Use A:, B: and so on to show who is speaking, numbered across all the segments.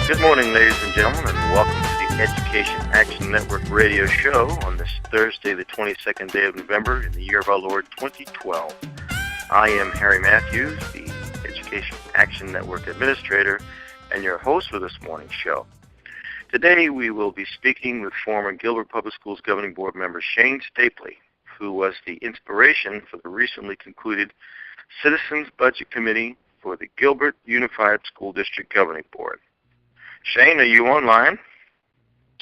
A: Good morning, ladies and gentlemen, and welcome to the Education Action Network radio show on this Thursday, the 22nd day of November in the year of our Lord 2012. I am Harry Matthews, the Education Action Network administrator, and your host for this morning's show. Today we will be speaking with former Gilbert Public Schools Governing Board member Shane Stapley, who was the inspiration for the recently concluded Citizens Budget Committee for the Gilbert Unified School District Governing Board. Shane, are you online?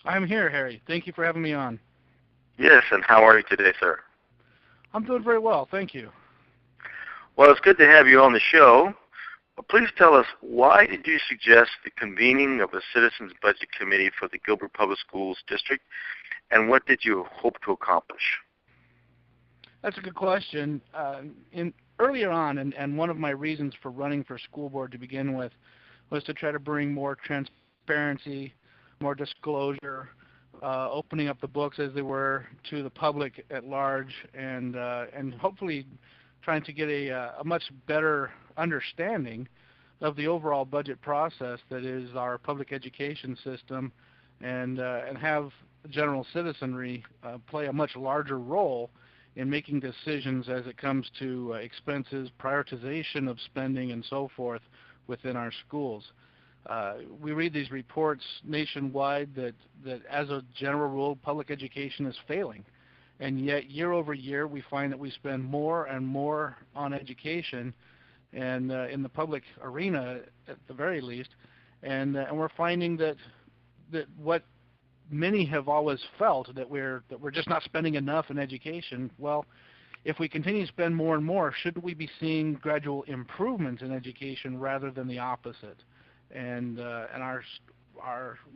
B: I'm here, Harry. Thank you for having me on.
A: Yes, and how are you today, sir?
B: I'm doing very well, thank you.
A: Well, it's good to have you on the show. But please tell us, why did you suggest the convening of a Citizens Budget Committee for the Gilbert Public Schools District, and what did you hope to accomplish?
B: That's a good question. Earlier on, and one of my reasons for running for school board to begin with was to try to bring more transparency, more disclosure, opening up the books as they were to the public at large, and hopefully trying to get a much better understanding of the overall budget process that is our public education system, and have the general citizenry play a much larger role in making decisions as it comes to expenses, prioritization of spending, and so forth within our schools. We read these reports nationwide that as a general rule, public education is failing. And yet, year over year, we find that we spend more and more on education, and in the public arena at the very least. And we're finding that what many have always felt, that we're just not spending enough in education. Well, if we continue to spend more and more, shouldn't we be seeing gradual improvements in education rather than the opposite? And our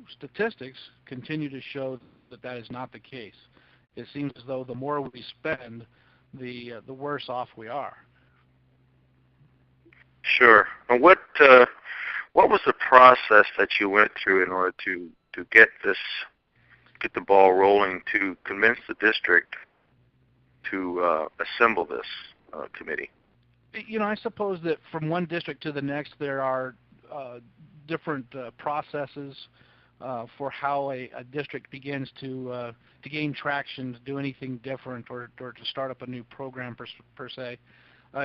B: statistics continue to show that is not the case. It seems as though the more we spend, the worse off we are.
A: Sure. And what was the process that you went through in order to get the ball rolling to convince the district to assemble this committee?
B: You know, I suppose that from one district to the next, there are different processes for how a district begins to gain traction, to do anything different, or to start up a new program per se.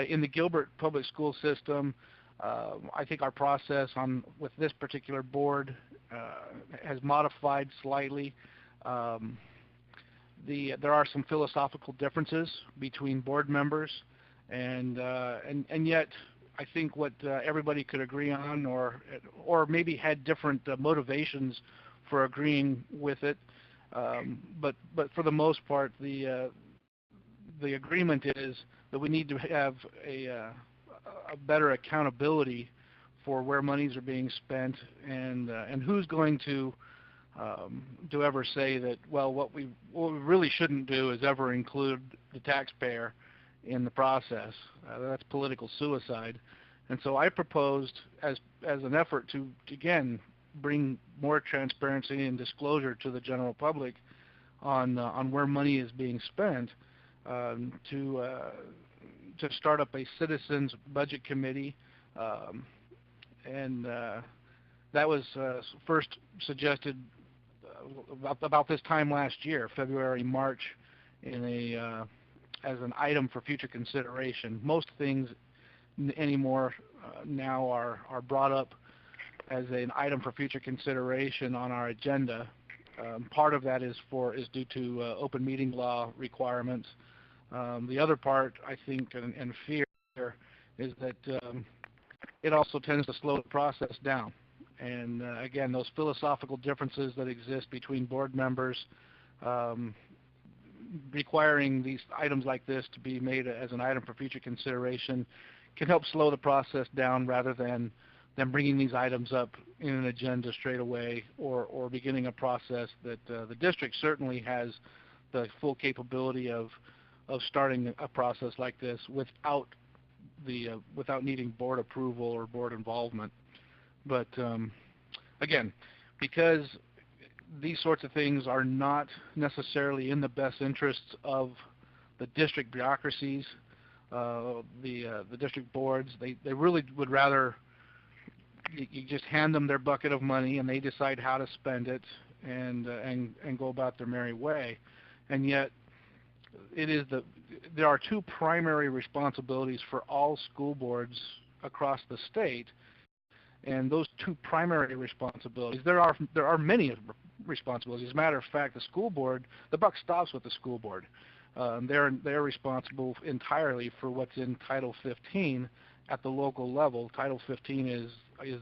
B: In the Gilbert Public School System, I think our process with this particular board has modified slightly. There are some philosophical differences between board members, and yet I think what everybody could agree on, or maybe had different motivations for agreeing with it, but for the most part, the agreement is that we need to have a better accountability for where monies are being spent, and who's going to ever say that, well, what we really shouldn't do is ever include the taxpayer in the process. That's political suicide. And so I proposed, as an effort to again bring more transparency and disclosure to the general public on where money is being spent, to start up a citizens budget committee, and that was first suggested about this time last year, February, March, as an item for future consideration. Most things anymore now are brought up as an item for future consideration on our agenda. Part of that is due to open meeting law requirements. The other part, I think, and fear, is that it also tends to slow the process down. And again, those philosophical differences that exist between board members, requiring these items like this to be made as an item for future consideration, can help slow the process down rather than bringing these items up in an agenda straight away, or beginning a process that the district certainly has the full capability of starting a process like this without needing board approval or board involvement. But again, because these sorts of things are not necessarily in the best interests of the district bureaucracies, the district boards, they really would rather you just hand them their bucket of money and they decide how to spend it and go about their merry way. And yet there are two primary responsibilities for all school boards across the state. And those two primary responsibilities, there are many responsibilities. As a matter of fact, the school board, the buck stops with the school board. They're responsible entirely for what's in Title 15 at the local level. Title 15 is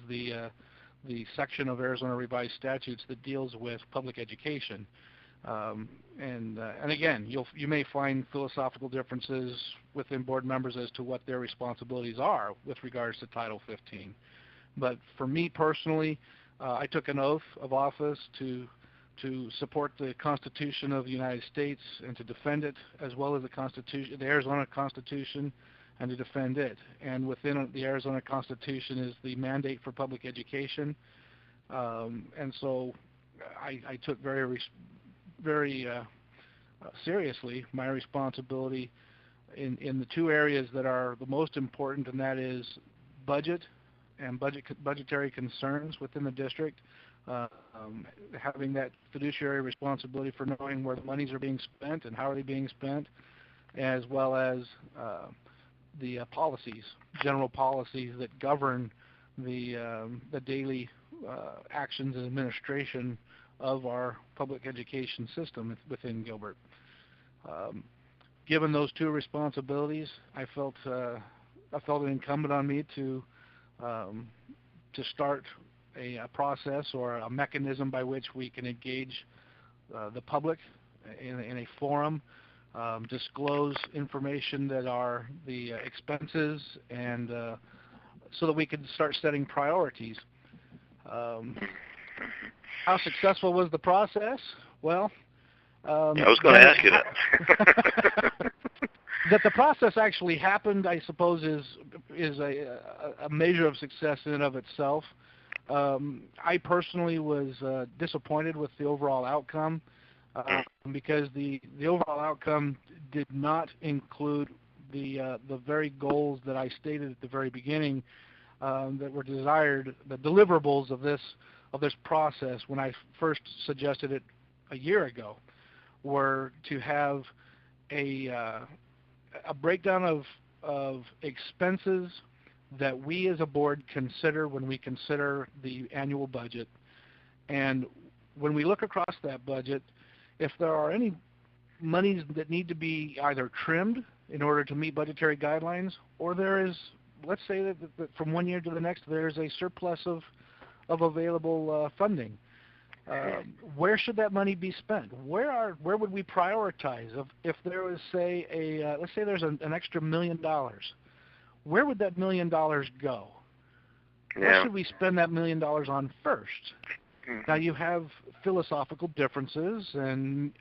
B: the section of Arizona Revised Statutes that deals with public education. And again, you may find philosophical differences within board members as to what their responsibilities are with regards to Title 15. But for me personally, I took an oath of office to support the Constitution of the United States and to defend it, as well as the Arizona Constitution, and to defend it. And within the Arizona Constitution is the mandate for public education. And so I took very seriously my responsibility in the two areas that are the most important, and that is budget and budgetary concerns within the district, having that fiduciary responsibility for knowing where the monies are being spent and how are they being spent, as well as the policies, general policies that govern the daily actions and administration of our public education system within Gilbert. Given those two responsibilities, I felt it incumbent on me to start a process or a mechanism by which we can engage the public in a forum, disclose information that are the expenses, and so that we can start setting priorities. How successful was the process? Well,
A: I was going to ask you that.
B: That the process actually happened, I suppose, is a measure of success in and of itself. I personally was disappointed with the overall outcome because the overall outcome did not include the very goals that I stated at the very beginning that were desired, the deliverables of this process when I first suggested it a year ago, were to have a breakdown of expenses that we as a board consider when we consider the annual budget. And when we look across that budget, if there are any monies that need to be either trimmed in order to meet budgetary guidelines, or there is, let's say that from one year to the next there's a surplus of available funding, where should that money be spent? Where would we prioritize? If there was, say, let's say there's an extra $1 million, where would that $1 million go? What should we spend that $1 million on first? Now you have philosophical differences, and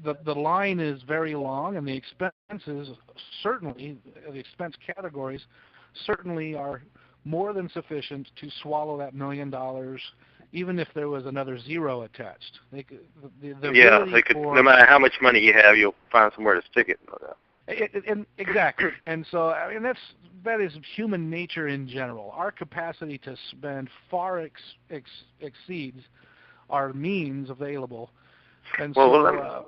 B: the line is very long, and the expenses certainly, the expense categories certainly are more than sufficient to swallow that $1 million, even if there was another zero attached. They could,
A: no matter how much money you have, you'll find somewhere to stick it. No doubt.
B: Exactly. And so, I mean, that is human nature in general. Our capacity to spend far exceeds our means available. And
A: well,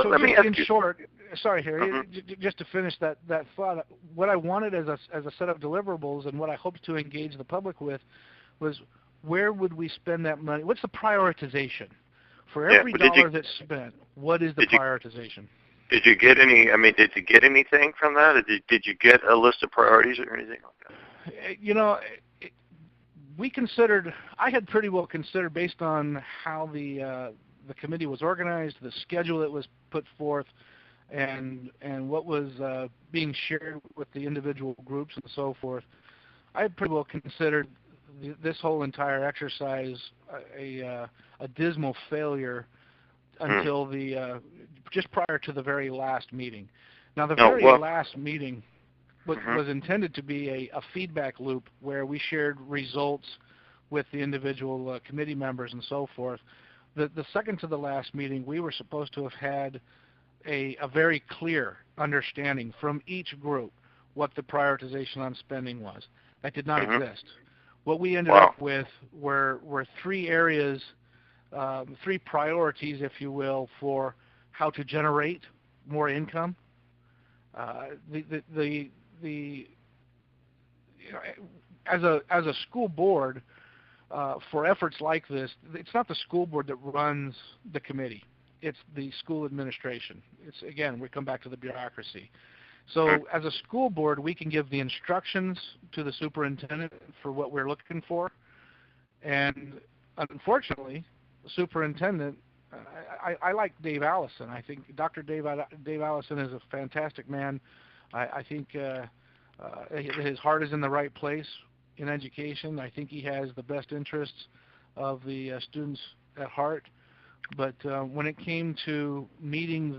B: so,
A: let me ask
B: in
A: you.
B: short, sorry, Harry, just to finish that thought, what I wanted as a set of deliverables and what I hoped to engage the public with was, where would we spend that money? What's the prioritization? For every dollar that's spent, what is the prioritization?
A: Did you get any? I mean, did you get anything from that? Did you get a list of priorities or anything like that?
B: You know, I had pretty well considered, based on how the committee was organized, the schedule that was put forth, and what was being shared with the individual groups and so forth. I had pretty well considered this whole entire exercise a dismal failure until just prior to the very last meeting. Now, the last meeting was intended to be a feedback loop where we shared results with the individual committee members and so forth. The second to the last meeting, we were supposed to have had a very clear understanding from each group what the prioritization on spending was. That did not
A: Mm-hmm.
B: exist. What we ended
A: Wow.
B: up with were three areas, three priorities, if you will, for how to generate more income. The you know, as a school board, for efforts like this, it's not the school board that runs the committee. It's the school administration. It's, again, we come back to the bureaucracy. So as a school board, we can give the instructions to the superintendent for what we're looking for. And unfortunately, the superintendent, I like Dave Allison. I think Dr. Dave Allison is a fantastic man. I think his heart is in the right place in education. I think he has the best interests of the students at heart. But when it came to meeting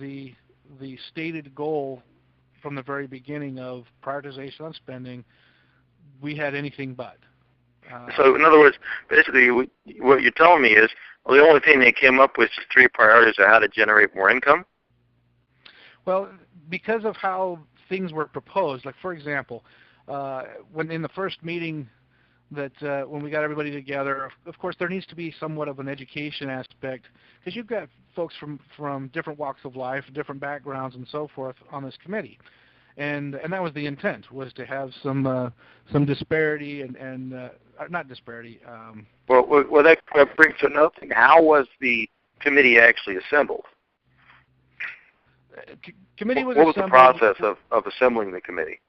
B: the stated goal from the very beginning of prioritization on spending, we had anything but.
A: So, in other words, basically what you're telling me is, well, the only thing they came up with is three priorities of how to generate more income?
B: Well, because of how things were proposed, like, for example, when in the first meeting that when we got everybody together, of course, there needs to be somewhat of an education aspect, because you've got folks from different walks of life, different backgrounds, and so forth on this committee. And that was the intent, was to have some disparity and not disparity.
A: Well, that brings to another thing. How was the committee actually assembled?
B: Committee was
A: what
B: assembled.
A: What was the process of assembling the committee?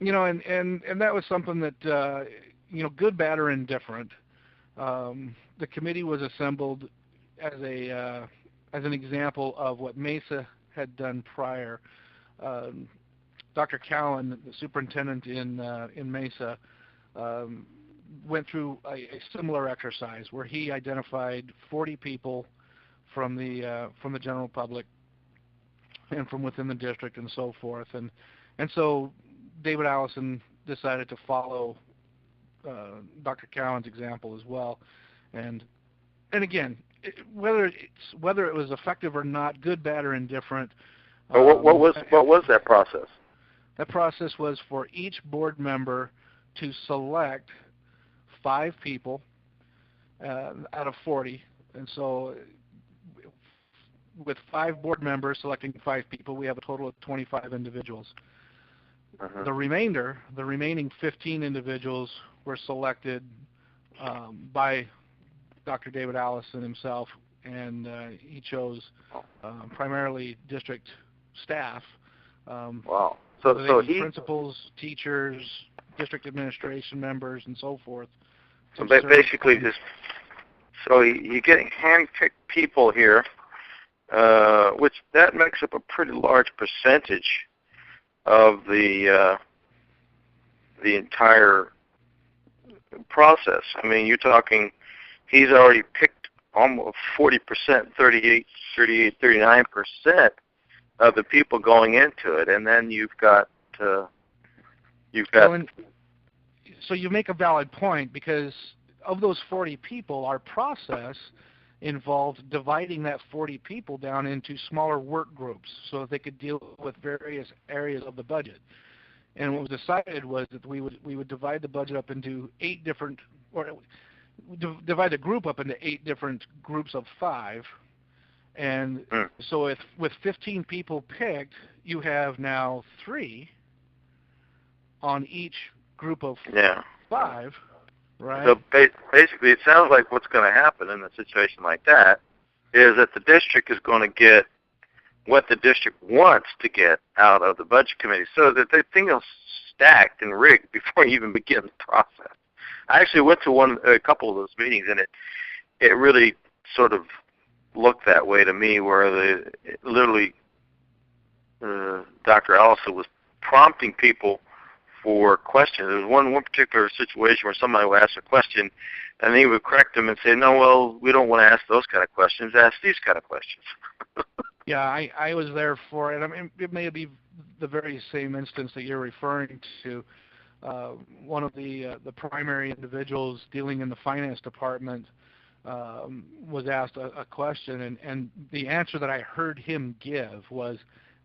B: You know, and that was something that, you know, good, bad, or indifferent. The committee was assembled as an example of what Mesa had done prior. Dr. Cowan, the superintendent in Mesa, went through a similar exercise where he identified 40 people from the general public and from within the district and so forth, and so David Allison decided to follow Dr. Cowan's example as well, and again, whether it was effective or not, good, bad, or indifferent.
A: What was that process?
B: That process was for each board member to select 5 people out of 40. And so with 5 board members selecting 5 people, we have a total of 25 individuals.
A: Uh-huh.
B: The remaining 15 individuals were selected by Dr. David Allison himself, and he chose primarily district staff.
A: Wow. So he
B: principals, teachers, district administration members, and so forth.
A: So basically, you're getting hand-picked people here, which that makes up a pretty large percentage of the entire process. I mean, you're talking, he's already picked almost 40%, 38, 39% of the people going into it, and then you've got. So
B: you make a valid point, because of those 40 people, our process involved dividing that 40 people down into smaller work groups so that they could deal with various areas of the budget. And what was decided was that we would divide the budget up into divide the group up into 8 different groups of 5. And so with 15 people picked, you have now 3 on each group of 5, right?
A: So basically, it sounds like what's going to happen in a situation like that is that the district is going to get what the district wants to get out of the budget committee, so that the thing is stacked and rigged before you even begin the process. I actually went to a couple of those meetings, and it really sort of looked that way to me, where literally Dr. Allison was prompting people for questions. There was one particular situation where somebody would ask a question, and he would correct them and say, no, well, we don't want to ask those kind of questions. Ask these kind of questions.
B: Yeah, I was there for it. I mean, it may be the very same instance that you're referring to. One of the primary individuals dealing in the finance department was asked a question, and the answer that I heard him give was,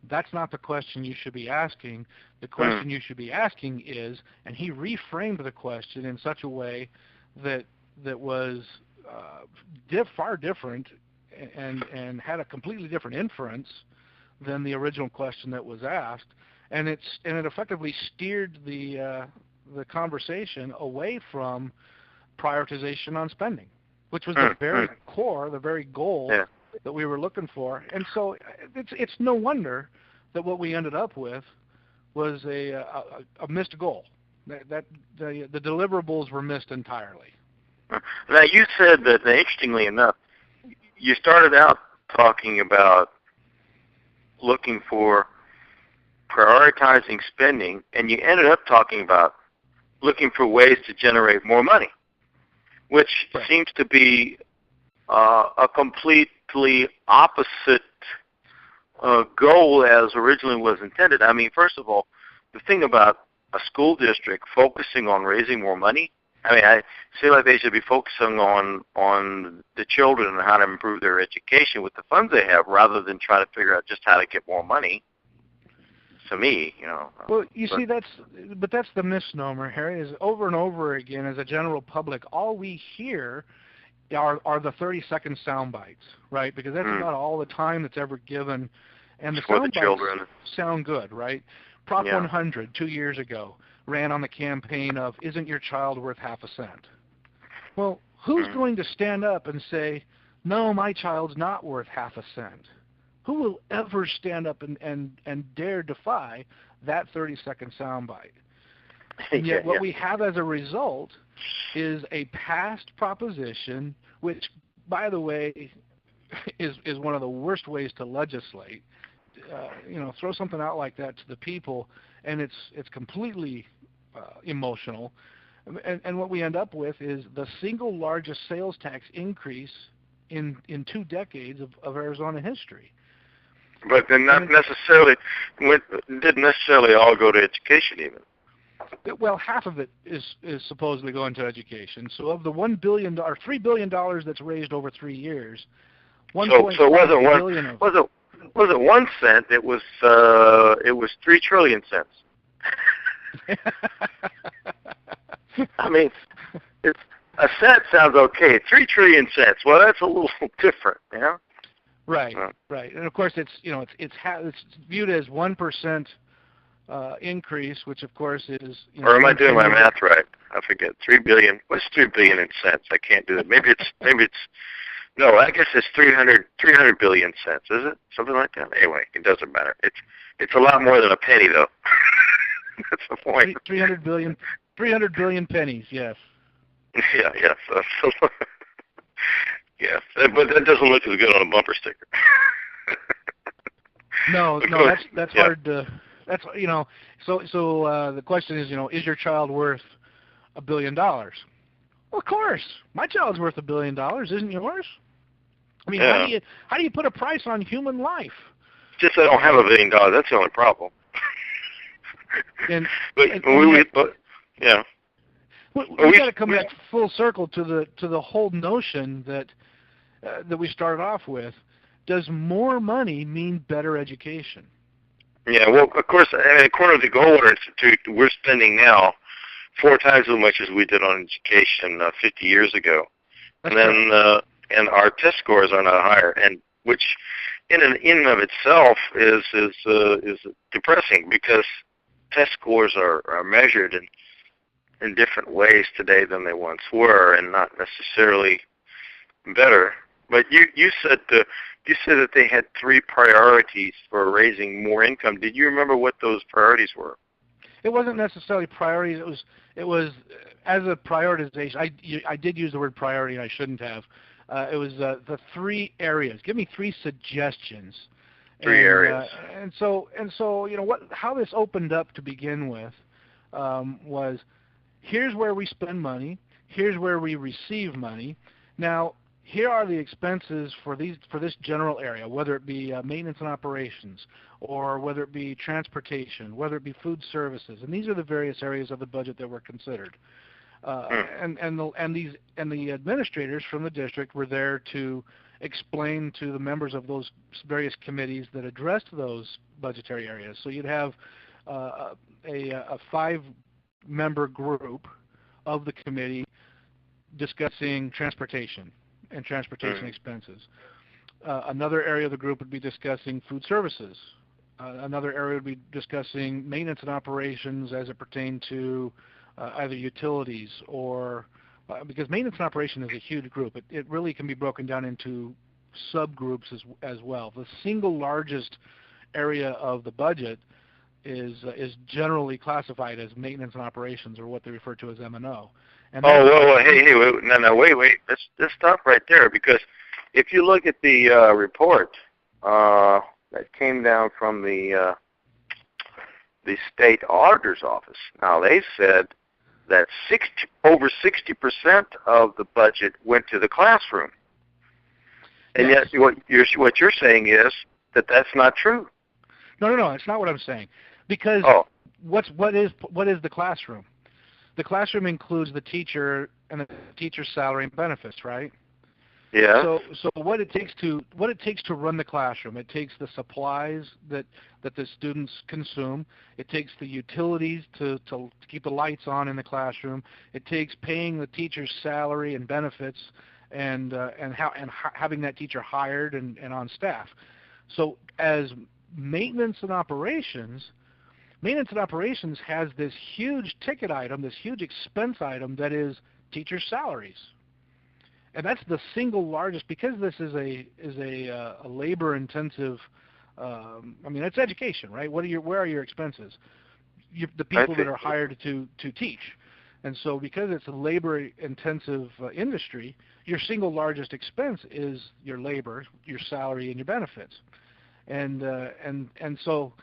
B: That's not the question you should be asking. The question you should be asking is, and he reframed the question in such a way that was far different and had a completely different inference than the original question that was asked, and it effectively steered the conversation away from prioritization on spending, which was the very core, the very goal that we were looking for. And so it's no wonder that what we ended up with was a missed goal. That the deliverables were missed entirely.
A: Now, you said that, interestingly enough, you started out talking about looking for prioritizing spending, and you ended up talking about looking for ways to generate more money, which seems to be a completely opposite goal as originally was intended. I mean, first of all, the thing about a school district focusing on raising more money, I mean, I feel like they should be focusing on the children and how to improve their education with the funds they have, rather than trying to figure out just how to get more money. To me, you know.
B: Well, you see, that's the misnomer, Harry. Is over and over again, as a general public, all we hear are the 30-second sound bites, right? Because that's about all the time that's ever given, and the sound bites sound good, right? Prop 100 2 years ago ran on the campaign of, "Isn't your child worth half a cent?" Well, who's going to stand up and say, "No, my child's not worth half a cent"? Who will ever stand up and dare defy that 30-second soundbite? And yet what we have as a result is a past proposition, which, by the way, is one of the worst ways to legislate. Throw something out like that to the people, and it's completely emotional. And what we end up with is the single largest sales tax increase in 2 decades of Arizona history.
A: But then didn't necessarily all go to education even.
B: Well, half of it is supposedly going to education. So of the $1 billion or $3 billion that's raised over 3 years,
A: so it wasn't 1 cent. It was 3 trillion cents. I mean, it's a cent sounds okay. 3 trillion cents. Well, that's a little different, you know.
B: Right, right, and of course it's viewed as 1% increase, which of course is.
A: Or am I doing my math right? I forget. 3 billion. What's 3 billion in cents? I can't do that. Maybe it's. No, I guess it's 300 billion cents. Is it something like that? Anyway, it doesn't matter. It's a lot more than a penny, though. That's the point.
B: 300 billion pennies. Yes.
A: Yeah. So yeah, but that doesn't look as good on a bumper sticker.
B: No, that's hard to. That's So the question is, is your child worth $1 billion? Well, of course, my child's worth $1 billion, isn't yours? I mean, how do you put a price on human life?
A: Just I don't have $1 billion. That's the only problem. We
B: got to come back full circle to the whole notion that we started off with. Does more money mean better education?
A: Yeah, well, of course, according to the Goldwater Institute, we're spending now 4 times as much as we did on education 50 years ago.
B: That's
A: and our test scores are not higher, and which in and of itself is depressing, because test scores are measured in different ways today than they once were, and not necessarily better. But you said that they had 3 priorities for raising more income. Did you remember what those priorities were?
B: It wasn't necessarily priorities. It was as a prioritization. I did use the word priority, and I shouldn't have. It was the 3 areas. Give me 3 suggestions.
A: 3 areas.
B: And so how this opened up to begin with was, here's where we spend money. Here's where we receive money. Now, here are the expenses for this general area, whether it be maintenance and operations, or whether it be transportation, whether it be food services, and these are the various areas of the budget that were considered. And the administrators from the district were there to explain to the members of those various committees that addressed those budgetary areas. So you'd have a 5-member group of the committee discussing transportation and transportation expenses. Another area of the group would be discussing food services. Another area would be discussing maintenance and operations as it pertained to either utilities or because maintenance and operation is a huge group. It really can be broken down into subgroups as well. The single largest area of the budget is generally classified as maintenance and operations, or what they refer to as M&O.
A: Hey, wait. Let's stop right there, because if you look at the report that came down from the state auditor's office, now they said that over 60% of the budget went to the classroom, and
B: yes.
A: Yet what you're saying is that that's not true.
B: No, it's not what I'm saying, because what is the classroom? The classroom includes the teacher and the teacher's salary and benefits, right?
A: Yeah.
B: So what it takes to run the classroom, it takes the supplies that the students consume. It takes the utilities to keep the lights on in the classroom. It takes paying the teacher's salary and benefits, and having that teacher hired and on staff. So as maintenance and operations has this huge ticket item, this huge expense item that is teacher salaries. And that's the single largest, because this is a labor-intensive. It's education, right? Where are your expenses? The people that are hired to teach, and so because it's a labor-intensive industry, your single largest expense is your labor, your salary, and your benefits, and so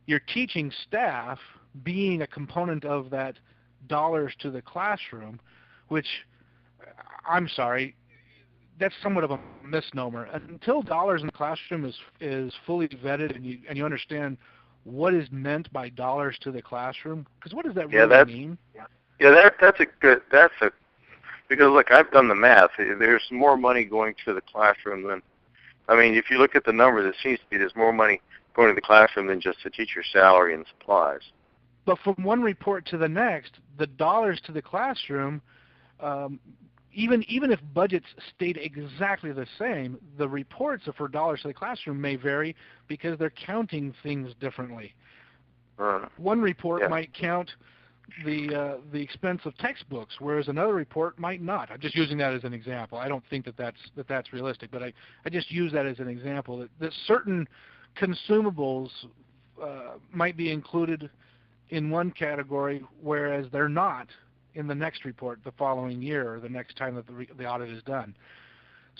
B: your teaching staff being a component of that dollars to the classroom, which, I'm sorry, that's somewhat of a misnomer. Until dollars in the classroom is fully vetted and you understand what is meant by dollars to the classroom, because what does that really mean?
A: Yeah, because look, I've done the math. There's more money going to the classroom than, if you look at the numbers, it seems to be there's more money going to the classroom than just the teacher's salary and supplies.
B: But from one report to the next, the dollars to the classroom, even if budgets stayed exactly the same, the reports for dollars to the classroom may vary because they're counting things differently. One report might count the expense of textbooks, whereas another report might not. I'm just using that as an example. I don't think that's realistic, but I just use that as an example that certain consumables might be included in one category, whereas they're not in the next report the following year or the next time that the audit is done.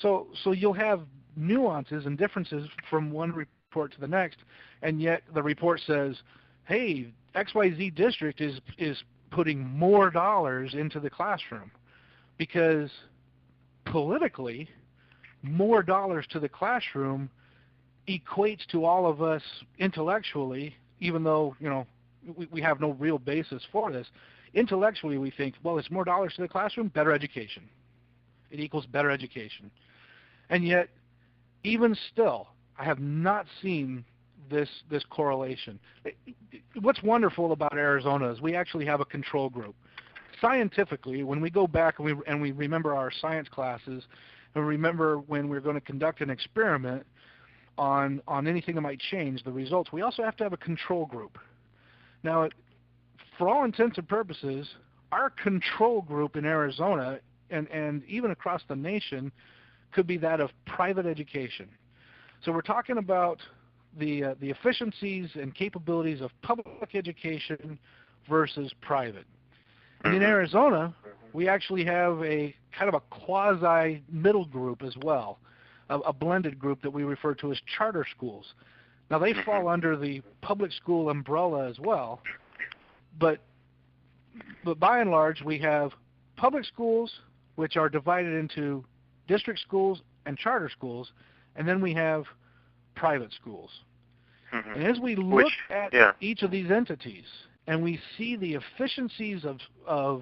B: So you'll have nuances and differences from one report to the next, and yet the report says, hey, XYZ district is putting more dollars into the classroom, because politically, more dollars to the classroom equates to all of us intellectually, even though we have no real basis for this. Intellectually, we think, well, it's more dollars to the classroom, better education. It equals better education. And yet, even still, I have not seen this correlation. What's wonderful about Arizona is we actually have a control group. Scientifically, when we go back and we remember our science classes, and remember when we're going to conduct an experiment on anything that might change the results, we also have to have a control group. Now, for all intents and purposes, our control group in Arizona and even across the nation could be that of private education. So we're talking about the efficiencies and capabilities of public education versus private. And in Arizona, we actually have a kind of a quasi-middle group as well, a blended group that we refer to as charter schools. Now, they fall under the public school umbrella as well, but by and large, we have public schools, which are divided into district schools and charter schools, and then we have private schools. And as we look at each of these entities, and we see the efficiencies of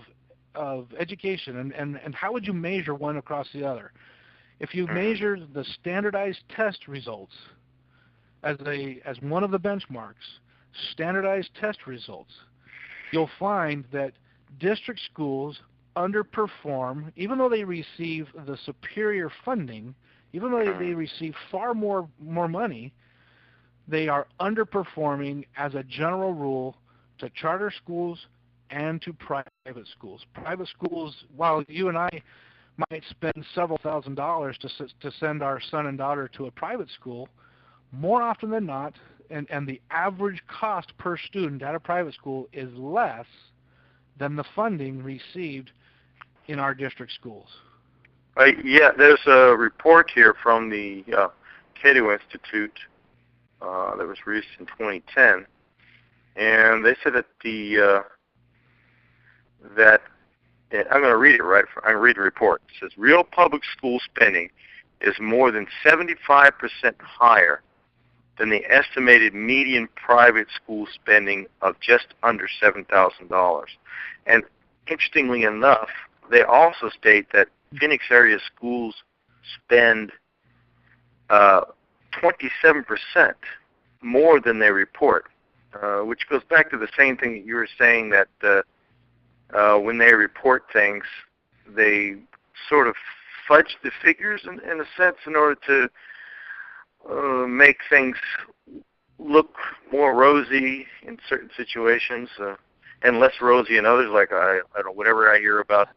B: education, and how would you measure one across the other? If you measure the standardized test results as one of the benchmarks, standardized test results, you'll find that district schools underperform, even though they receive the superior funding, even though they receive far more money, they are underperforming as a general rule to charter schools and to private schools. Private schools, while you and I might spend several $1,000s to send our son and daughter to a private school, more often than not, and the average cost per student at a private school is less than the funding received in our district schools.
A: Yeah, there's a report here from the Cato Institute that was released in 2010, and they said that I'm going to read it right. I'm going to read the report. It says real public school spending is more than 75% higher than the estimated median private school spending of just under $7,000. And interestingly enough, they also state that Phoenix area schools spend 27% more than they report, which goes back to the same thing that you were saying, that when they report things, they sort of fudge the figures in a sense in order to make things look more rosy in certain situations and less rosy in others. Like I don't know, whenever I hear about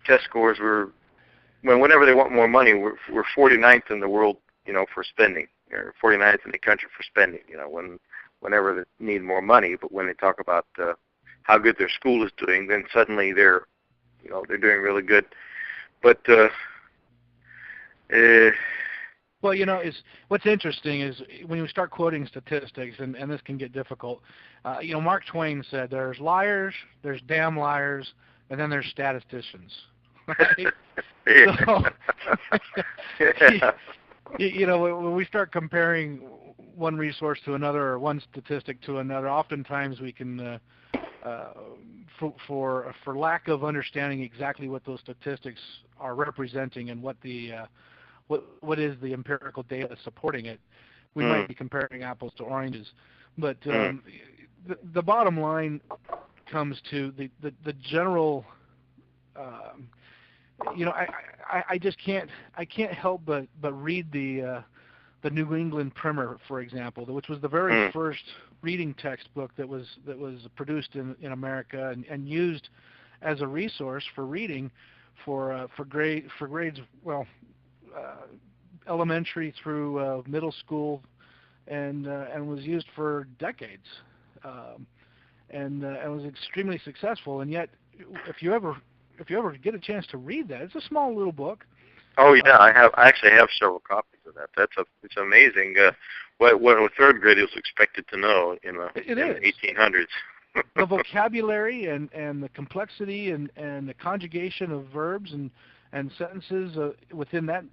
A: test scores, whenever they want more money, we're 49th in the world, for spending, or 49th in the country for spending. Whenever they need more money, but when they talk about how good their school is doing, then suddenly they're doing really good. But
B: well, what's interesting is when you start quoting statistics, and this can get difficult. Mark Twain said, "There's liars, there's damn liars, and then there's statisticians." Right? So, when we start comparing one resource to another or one statistic to another, oftentimes we can, for lack of understanding exactly what those statistics are representing and what is the empirical data supporting it, we might be comparing apples to oranges. But the bottom line comes to the general. I just can't help but read the New England Primer, for example, which was the very first reading textbook that was produced in America and used as a resource for reading for grades elementary through middle school, and was used for decades, and was extremely successful. And yet, if you ever get a chance to read that, it's a small little book.
A: Oh yeah, I actually have several copies of that. It's amazing what a third grader was expected to know in the 1800s.
B: The vocabulary and the complexity and the conjugation of verbs and sentences within that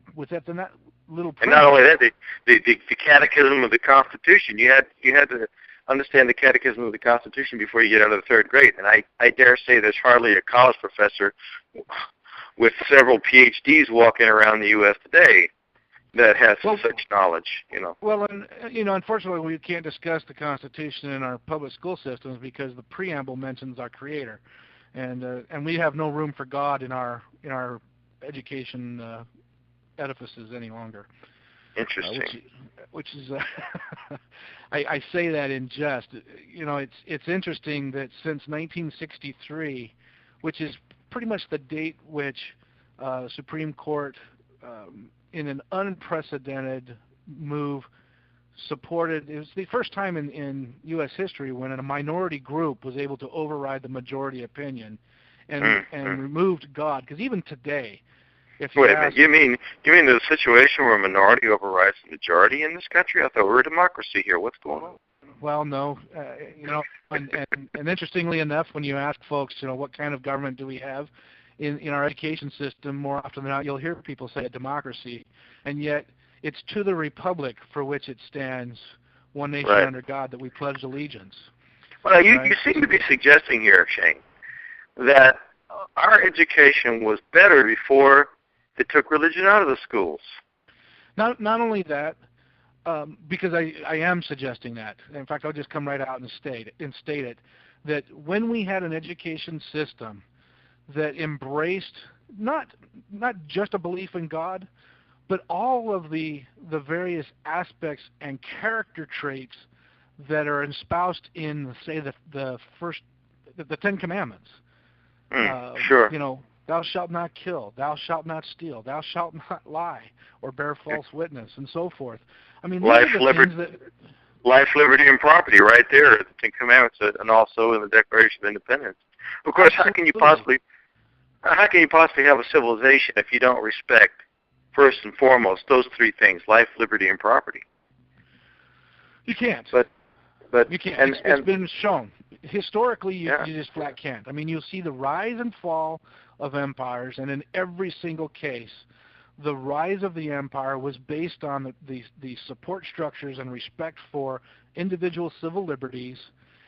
B: little.
A: And not only that, the Catechism of the Constitution. You had to understand the Catechism of the Constitution before you get out of the third grade. And I dare say there's hardly a college professor with several PhDs walking around the U.S. today that has such knowledge.
B: Well, and unfortunately, we can't discuss the Constitution in our public school systems because the preamble mentions our Creator, and we have no room for God in our education edifices any longer.
A: Interesting.
B: Which is, I say that in jest. It's interesting that since 1963, which is pretty much the date which Supreme Court, in an unprecedented move, supported. It was the first time in U.S. history when a minority group was able to override the majority opinion and removed God. Because even today, if you
A: wait a minute, you mean the situation where a minority overrides the majority in this country? I thought we were a democracy here. What's going on?
B: Well, no, and interestingly enough, when you ask folks, what kind of government do we have in our education system, more often than not, you'll hear people say a democracy, and yet it's to the republic for which it stands, one nation under God, that we pledge allegiance.
A: Well, you seem to be suggesting here, Shane, that our education was better before They took religion out of the schools.
B: Not only that, because I am suggesting that. In fact, I'll just come right out and state it, that when we had an education system that embraced not just a belief in God, but all of the various aspects and character traits that are espoused in, say, the 10 Commandments.
A: Sure.
B: You know, thou shalt not kill, thou shalt not steal, thou shalt not lie or bear false witness, and so forth. I mean, these are the things that...
A: Life, liberty, and property, right there, the Ten Commandments, and also in the Declaration of Independence. Of course, how can you possibly have a civilization if you don't respect, first and foremost, those three things: life, liberty, and property?
B: You can't.
A: But
B: you can't. It's been shown historically. You just flat can't. I mean, you'll see the rise and fall of empires, and in every single case, the rise of the empire was based on the support structures and respect for individual civil liberties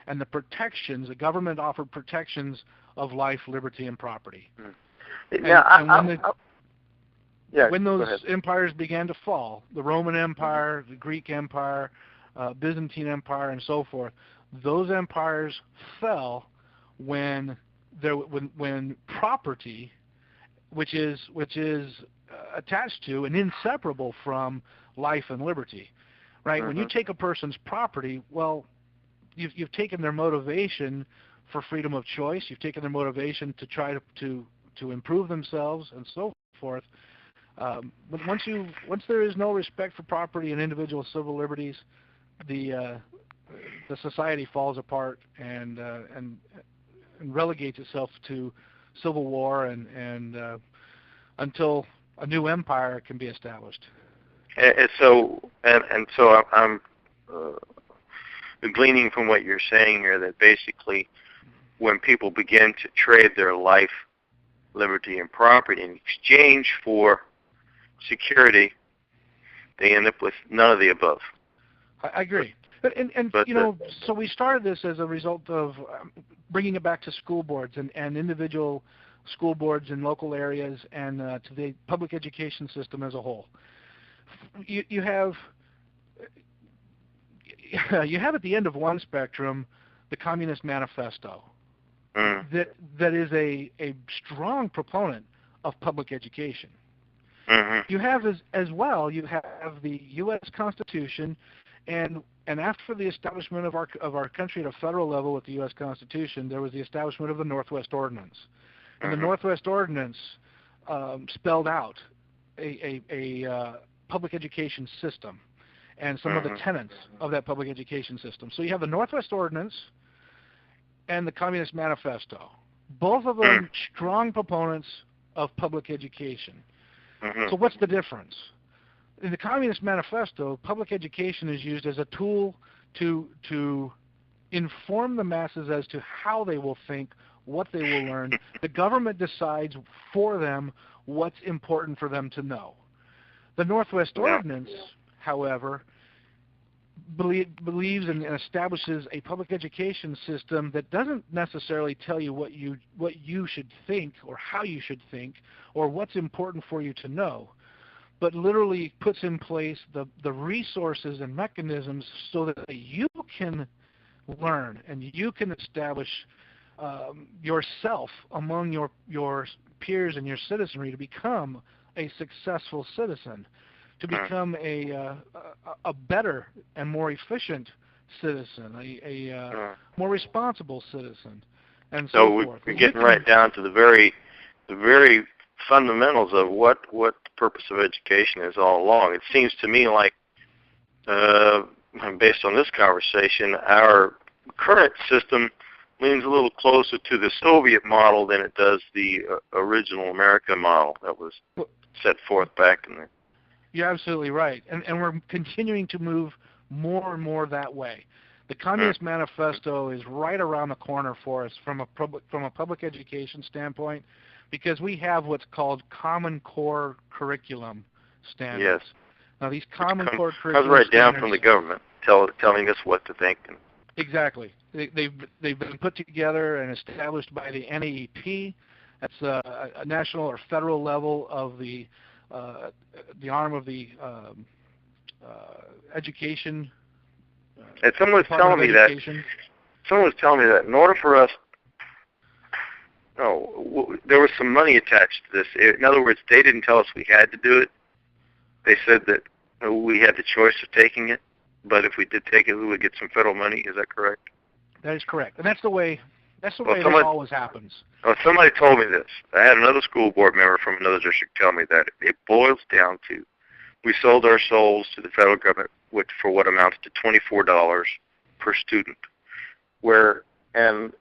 B: and the protections. The government offered protections of life, liberty, and property. When those empires began to fall, the Roman Empire, the Greek Empire, Byzantine Empire, and so forth, those empires fell when property, which is attached to and inseparable from life and liberty, right? When you take a person's property, well, you've taken their motivation for freedom of choice. You've taken their motivation to try to improve themselves and so forth. But once there is no respect for property and individual civil liberties, the society falls apart and relegates itself to civil war and until a new empire can be established.
A: And so I'm gleaning from what you're saying here that basically when people begin to trade their life, liberty, and property in exchange for security, they end up with none of the above.
B: I agree. So we started this as a result of bringing it back to school boards and individual school boards in local areas and to the public education system as a whole. You have at the end of one spectrum the Communist Manifesto that is a strong proponent of public education. You have as well. You have the U.S. Constitution, and after the establishment of our country at a federal level with the U.S. Constitution, there was the establishment of the Northwest Ordinance, and the Northwest Ordinance spelled out a public education system and some of the tenets of that public education system. So you have the Northwest Ordinance and the Communist Manifesto, both of them strong proponents of public education. So what's the difference? In the Communist Manifesto, public education is used as a tool to inform the masses as to how they will think, what they will learn. The government decides for them what's important for them to know. The Northwest Ordinance, however, believes and establishes a public education system that doesn't necessarily tell you what you should think or how you should think or what's important for you to know, but literally puts in place the resources and mechanisms so that you can learn and you can establish yourself among your peers and your citizenry to become a successful citizen, to become a better and more efficient citizen, a more responsible citizen, and so forth.
A: We're getting right down to the very fundamentals of what the purpose of education is all along. It seems to me like, based on this conversation, our current system leans a little closer to the Soviet model than it does the original American model that was set forth back in the...
B: You're absolutely right, and we're continuing to move more and more that way. The Communist Manifesto is right around the corner for us from a public education standpoint, because we have what's called Common Core curriculum standards.
A: Yes.
B: Now these Common Core curriculum
A: right down
B: standards,
A: from the government telling us what to think.
B: Exactly. They've been put together and established by the NAEP, That's a national or federal level of the arm of the education.
A: And someone was telling me that in order for us, there was some money attached to this. In other words, they didn't tell us we had to do it. They said that we had the choice of taking it, but if we did take it, we would get some federal money. Is that correct?
B: That is correct, and that's the way this always happens.
A: Oh, somebody told me this. I had another school board member from another district tell me that it boils down to we sold our souls to the federal government for what amounts to $24 per student. And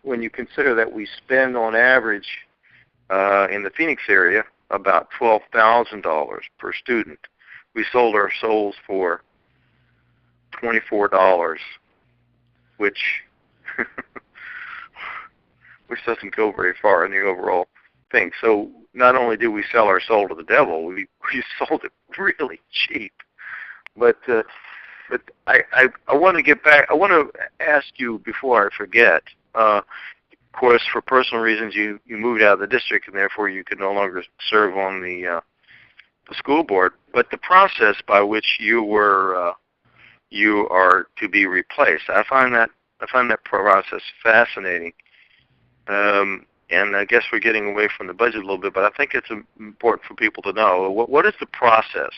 A: when you consider that we spend on average in the Phoenix area about $12,000 per student, we sold our souls for $24, which doesn't go very far in the overall thing. So not only did we sell our soul to the devil, we sold it really cheap. But I want to get back. I want to ask you before I forget. Of course, for personal reasons, you moved out of the district, and therefore you could no longer serve on the school board. But the process by which you are to be replaced, I find that process fascinating. And I guess we're getting away from the budget a little bit, but I think it's important for people to know what is the process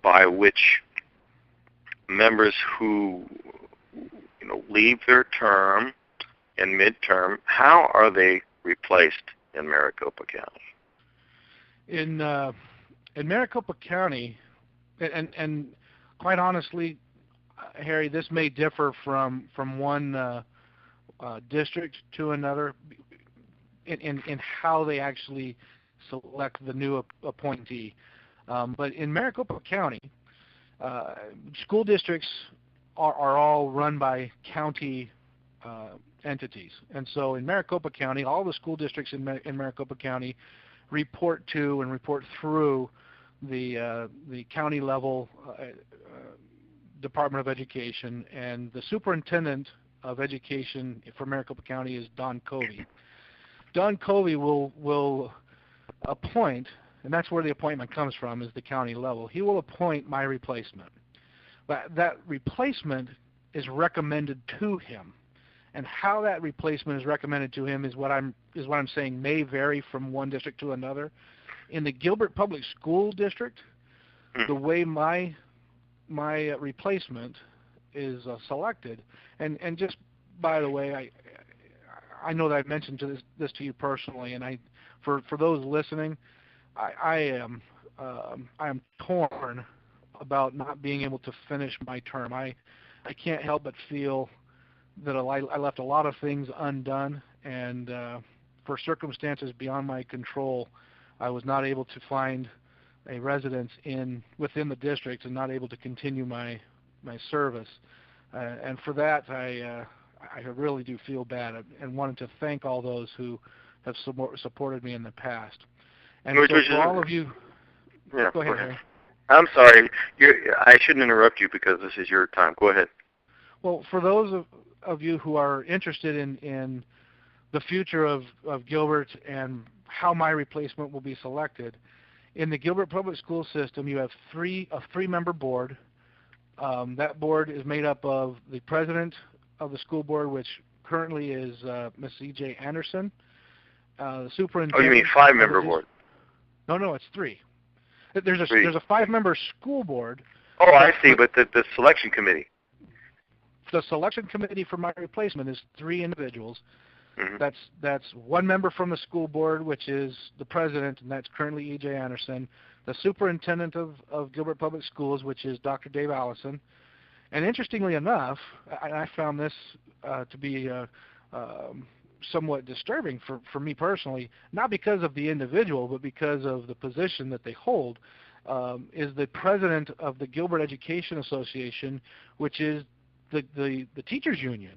A: by which members who leave their term and midterm, how are they replaced in Maricopa County?
B: In Maricopa County, and quite honestly, Harry, this may differ from one district to another in how they actually select the new appointee. But in Maricopa County, school districts are all run by county entities. And so in Maricopa County, all the school districts in Maricopa County report to and report through the county level Department of Education, and the superintendent of education for Maricopa County is Don Covey. Don Covey will appoint, and that's where the appointment comes from, is the county level. He will appoint my replacement. But that replacement is recommended to him. And how that replacement is recommended to him is what I'm saying may vary from one district to another. In the Gilbert Public School District, the way my replacement is selected, and just by the way, I know that I've mentioned this to you personally, and for those listening, I am torn about not being able to finish my term. I can't help but feel that I left a lot of things undone, and for circumstances beyond my control, I was not able to find a residence within the district and not able to continue my service. And for that, I really do feel bad, and wanted to thank all those who have supported me in the past. And so for all of you,
A: yeah,
B: go ahead, Harry.
A: I'm sorry. I shouldn't interrupt you because this is your time. Go ahead.
B: Well, for those of you who are interested in the future of Gilbert and how my replacement will be selected, in the Gilbert Public School System, you have a three-member board. That board is made up of the president of the school board, which currently is Miss E.J. Anderson. The superintendent. Oh,
A: you mean five-member board?
B: No, it's three. There's a five-member school board.
A: Oh, I see. But the selection committee.
B: The selection committee for my replacement is three individuals.
A: Mm-hmm.
B: That's one member from the school board, which is the president, and that's currently E.J. Anderson. The superintendent of Gilbert Public Schools, which is Dr. Dave Allison. And interestingly enough, I found this to be somewhat disturbing for me personally, not because of the individual, but because of the position that they hold, is the president of the Gilbert Education Association, which is the teachers union.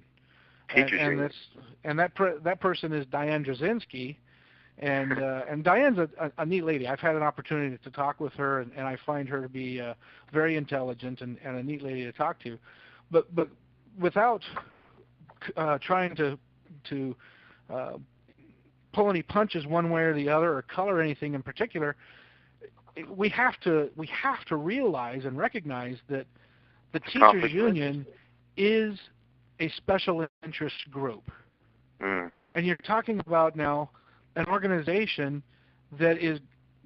B: And that person is Diane Drzezinski, and Diane's a neat lady. I've had an opportunity to talk with her, and I find her to be very intelligent and a neat lady to talk to. But without trying to pull any punches one way or the other or color anything in particular. We have to realize and recognize that the teachers union is a special interest group.
A: Mm.
B: And you're talking about now an organization that is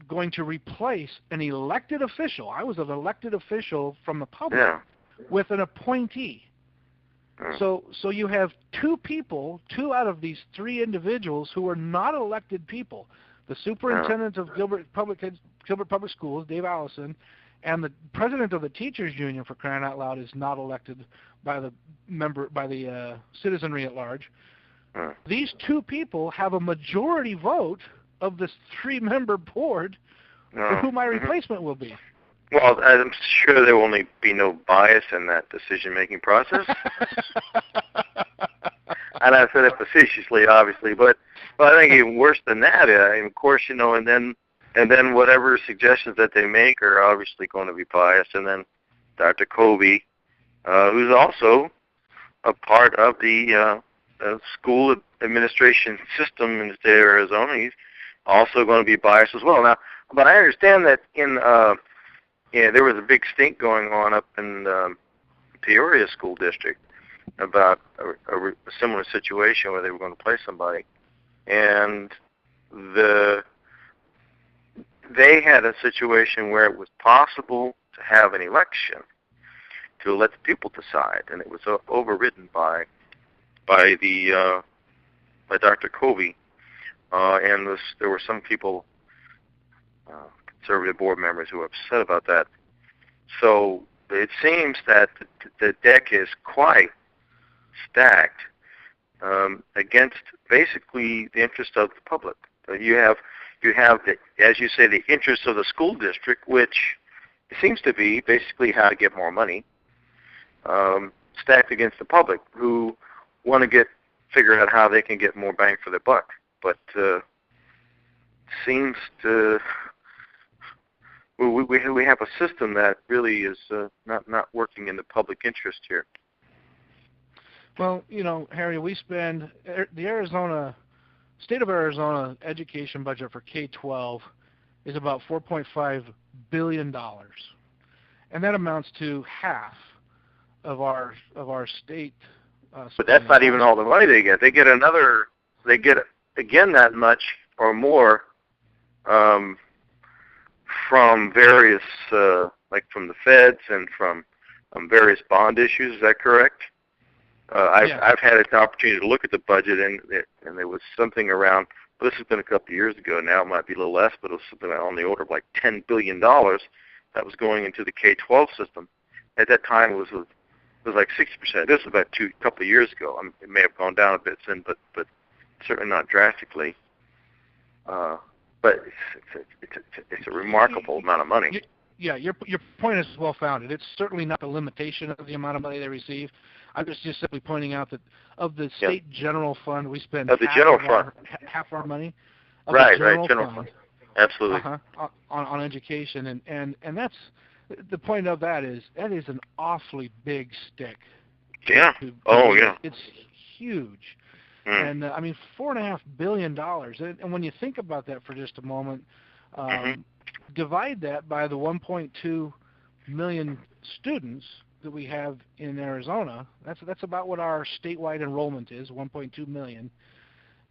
B: going to replace an elected official. I was an elected official from the public with an appointee.
A: Mm.
B: So you have two out of these three individuals who are not elected people. The superintendent of Gilbert Public Schools, Dave Allison, and the president of the teachers union, for crying out loud, is not elected by the citizenry at large.
A: Mm.
B: These two people have a majority vote of this three-member board for who my replacement will be.
A: Well, I'm sure there will only be no bias in that decision-making process. And I said it facetiously, obviously, but I think even worse than that, of course, and then whatever suggestions that they make are obviously going to be biased. And then Dr. Covey, who's also a part of the school administration system in the state of Arizona, he's also going to be biased as well. Now, but I understand that there was a big stink going on up in Peoria School District about a similar situation where they were going to play somebody, and they had a situation where it was possible to have an election to let the people decide, and it was overridden by Dr. Covey, and there were some people, conservative board members, who were upset about that. So it seems that the deck is quite stacked against basically the interest of the public. You have as you say, the interest of the school district, which seems to be basically how to get more money, stacked against the public, who want to figure out how they can get more bang for their buck. But seems to we have a system that really is not working in the public interest here.
B: Well, Harry, we spend the state of Arizona education budget for K-12 is about $4.5 billion, and that amounts to half of our state.
A: But that's not even all the money they get. They get again that much or more from various, like from the feds and from various bond issues. Is that correct? I've had an opportunity to look at the budget, and there was something around. Well, this has been a couple of years ago now. It might be a little less, but it was something on the order of like $10 billion that was going into the K-12 system. At that time, it was like 60%. This was about a couple of years ago. It may have gone down a bit since, but certainly not drastically. But it's a remarkable amount of money.
B: Yeah, your point is well founded. It's certainly not the limitation of the amount of money they receive. I was just simply pointing out that of the state general fund, we spend half our money.
A: Right, general fund. Absolutely.
B: On education, and that's the point of that is an awfully big stick.
A: Yeah.
B: It's huge. And I mean, $4.5 billion. And when you think about that for just a moment, divide that by the 1.2 million students that we have in Arizona. That's about what our statewide enrollment is, 1.2 million.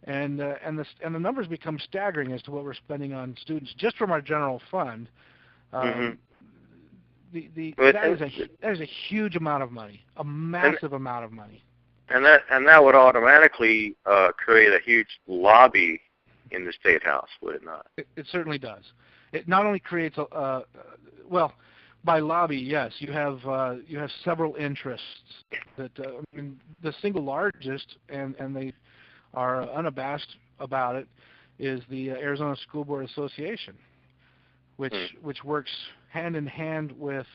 B: And the numbers become staggering as to what we're spending on students just from our general fund. That is a huge amount of money, a massive amount of money.
A: And that would automatically create a huge lobby in the State House, would it not?
B: It certainly does. It not only creates by lobby, yes, you have several interests that the single largest, and they are unabashed about it, is the Arizona School Board Association, which works hand in hand with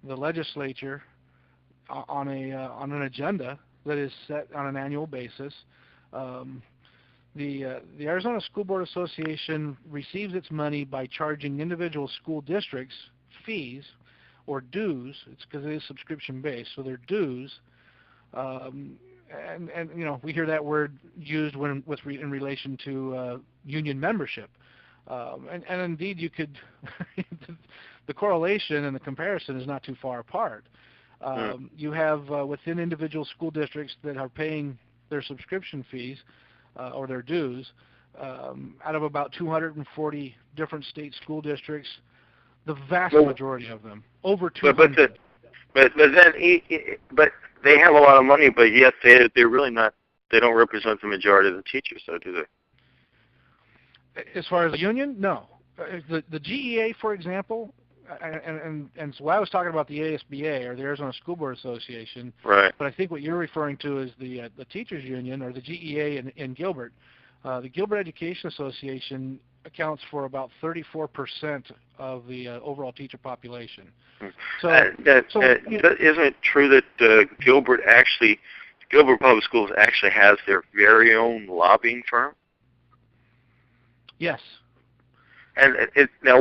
B: the legislature on an agenda that is set on an annual basis. The Arizona School Board Association receives its money by charging individual school districts fees or dues. It's because it is subscription based, so they're dues and we hear that word used in relation to union membership, and indeed you could the correlation and the comparison is not too far apart. You have within individual school districts that are paying their subscription fees or their dues. Out of about 240 different state school districts, the vast majority of them, over 200.
A: But they have a lot of money, but yet they're really not. They don't represent the majority of the teachers, though, do they?
B: As far as the union, no. The GEA, for example, and so I was talking about the ASBA or the Arizona School Board Association.
A: Right.
B: But I think what you're referring to is the teachers union or the GEA in Gilbert. The Gilbert Education Association accounts for about 34% of the overall teacher population. So,
A: isn't it true that Gilbert Public Schools actually has their very own lobbying firm?
B: Yes.
A: And now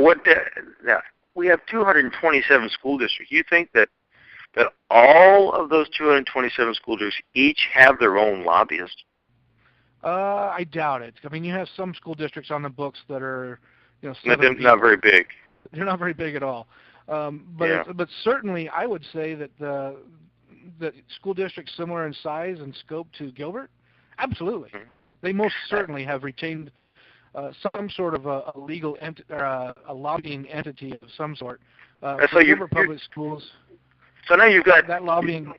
A: we have 227 school districts. You think that all of those 227 school districts each have their own lobbyist?
B: I doubt it. I mean, you have some school districts on the books that are,
A: not very big.
B: They're not very big at all. But certainly, I would say that that school districts similar in size and scope to Gilbert, absolutely, they most certainly have retained some sort of a legal or a lobbying entity of some sort.
A: So
B: Gilbert Public Schools.
A: So now you've got
B: that lobbying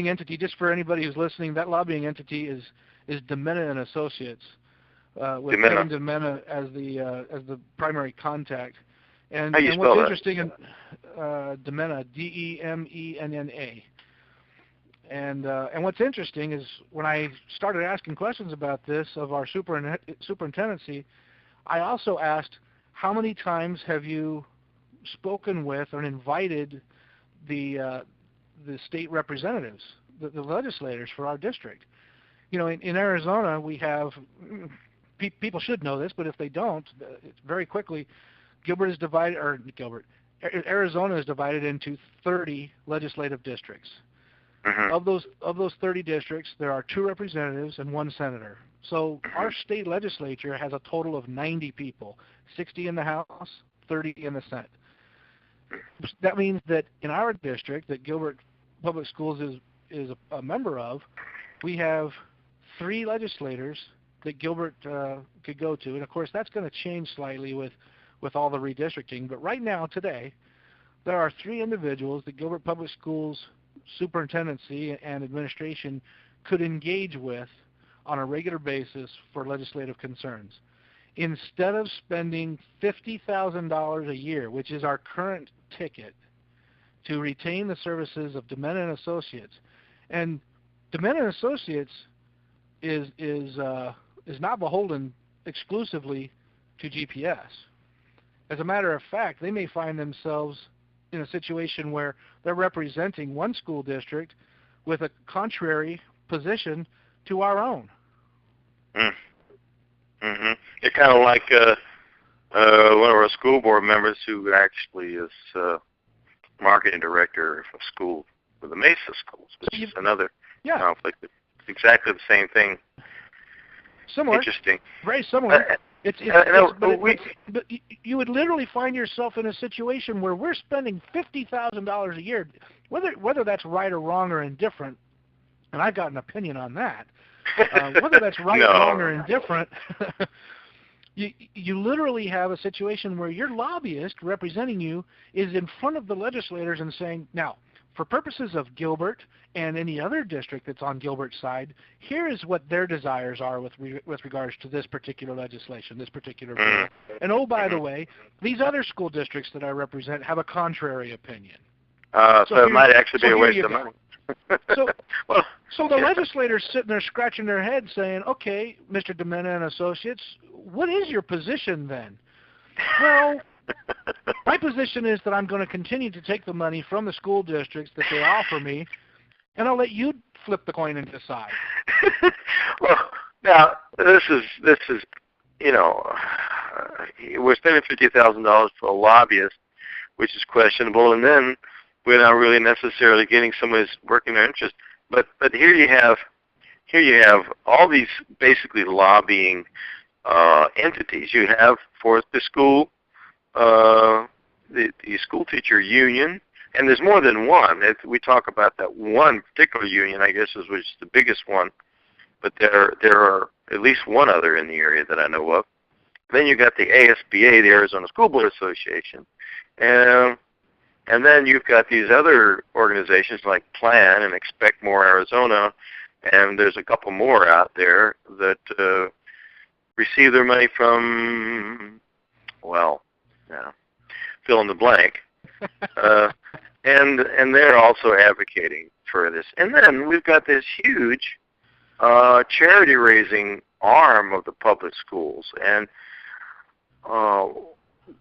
B: entity. Just for anybody who's listening, that lobbying entity is Demena and Associates, with Ken Demena as the primary contact. And,
A: how you
B: and
A: spell
B: what's
A: that?
B: interesting in Demena, Demena. And what's interesting is when I started asking questions about this of our superintendency, I also asked, how many times have you spoken with or invited the state representatives, the legislators for our district? In Arizona, we have, people should know this, but if they don't, it's very quickly, Arizona is divided into 30 legislative districts.
A: Mm-hmm.
B: Of those 30 districts, there are 2 representatives and 1 senator. So our state legislature has a total of 90 people, 60 in the House, 30 in the Senate. That means that in our district, that Gilbert Public Schools is a member of, we have 3 legislators that Gilbert could go to. And, of course, that's going to change slightly with all the redistricting. But right now, today, there are 3 individuals that Gilbert Public Schools superintendency and administration could engage with on a regular basis for legislative concerns. Instead of spending $50,000 a year, which is our current ticket, to retain the services of Demena and Associates, and Demena and Associates is not beholden exclusively to GPS. As a matter of fact, they may find themselves in a situation where they're representing one school district with a contrary position to our own.
A: Mm-hmm. It's kind of like one of our school board members who actually is marketing director for school for the Mesa schools, which is another conflict. It's exactly the same thing.
B: Similar.
A: Interesting.
B: Very similar. But you would literally find yourself in a situation where we're spending $50,000 a year, whether that's right or wrong or indifferent, and I've got an opinion on that. Whether that's right, wrong, or indifferent, you literally have a situation where your lobbyist representing you is in front of the legislators and saying, now, for purposes of Gilbert and any other district that's on Gilbert's side, here is what their desires are with regards to this particular legislation, this particular bill. And oh, by the way, these other school districts that I represent have a contrary opinion.
A: So it might actually be a waste of money.
B: So the legislators sitting there scratching their head saying, okay, Mr. Demena and Associates, what is your position then? Well, my position is that I'm going to continue to take the money from the school districts that they offer me, and I'll let you flip the coin and decide.
A: Well, now, this is we're spending $50,000 for a lobbyist, which is questionable, and then we're not really necessarily getting someone who's working their interest. but here you have all these basically lobbying entities. You have for the school, the school teacher union, and there's more than one. We talk about that one particular union, I guess, which is the biggest one, but there are at least one other in the area that I know of. Then you got the ASBA, the Arizona School Board Association, and then you've got these other organizations like Plan and Expect More Arizona, and there's a couple more out there that receive their money from, well, fill in the blank, and they're also advocating for this. And then we've got this huge charity raising arm of the public schools, and